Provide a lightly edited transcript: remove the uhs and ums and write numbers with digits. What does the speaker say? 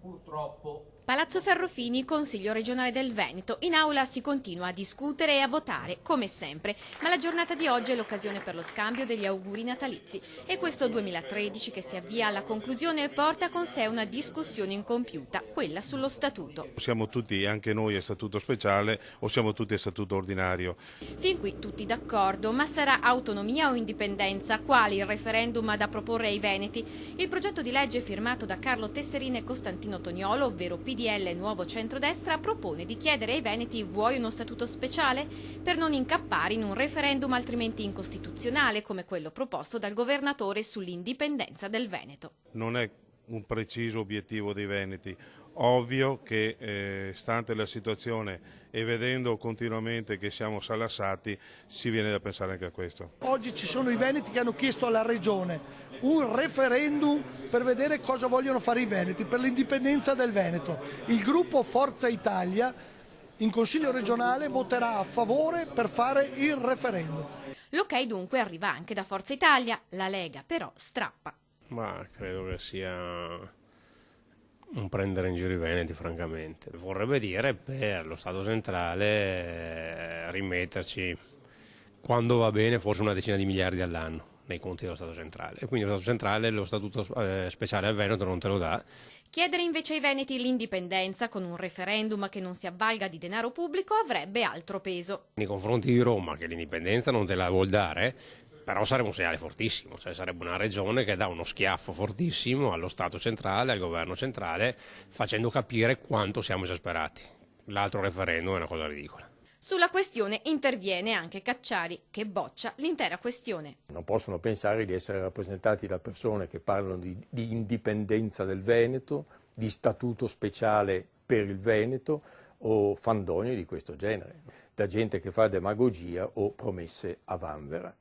purtroppo. Palazzo Ferrofini, Consiglio regionale del Veneto. In aula si continua a discutere e a votare, come sempre, ma la giornata di oggi è l'occasione per lo scambio degli auguri natalizi. E questo 2013 che si avvia alla conclusione porta con sé una discussione incompiuta, quella sullo statuto. Siamo tutti, anche noi, a statuto speciale o siamo tutti a statuto ordinario? Fin qui tutti d'accordo, ma sarà autonomia o indipendenza? Quali il referendum da proporre ai veneti? Il progetto di legge firmato da Carlo Tesserino e Costantino Toniolo, ovvero PDL Nuovo Centrodestra, propone di chiedere ai veneti: vuoi uno statuto speciale? Per non incappare in un referendum altrimenti incostituzionale come quello proposto dal governatore sull'indipendenza del Veneto. Non è un preciso obiettivo dei veneti. Ovvio che stante la situazione e vedendo continuamente che siamo salassati, si viene da pensare anche a questo. Oggi ci sono i veneti che hanno chiesto alla regione un referendum per vedere cosa vogliono fare i veneti, per l'indipendenza del Veneto. Il gruppo Forza Italia in Consiglio regionale voterà a favore per fare il referendum. L'ok dunque arriva anche da Forza Italia, la Lega però strappa. Ma credo che sia un prendere in giro i veneti, francamente. Vorrebbe dire per lo Stato centrale rimetterci, quando va bene, forse una decina di miliardi all'anno nei conti dello Stato centrale. E quindi lo Stato centrale lo statuto speciale al Veneto non te lo dà. Chiedere invece ai veneti l'indipendenza con un referendum che non si avvalga di denaro pubblico avrebbe altro peso. Nei confronti di Roma, che l'indipendenza non te la vuol dare, però sarebbe un segnale fortissimo, cioè sarebbe una regione che dà uno schiaffo fortissimo allo Stato centrale, al governo centrale, facendo capire quanto siamo esasperati. L'altro referendum è una cosa ridicola. Sulla questione interviene anche Cacciari, che boccia l'intera questione. Non possono pensare di essere rappresentati da persone che parlano di indipendenza del Veneto, di statuto speciale per il Veneto o fandonie di questo genere, da gente che fa demagogia o promesse a vanvera.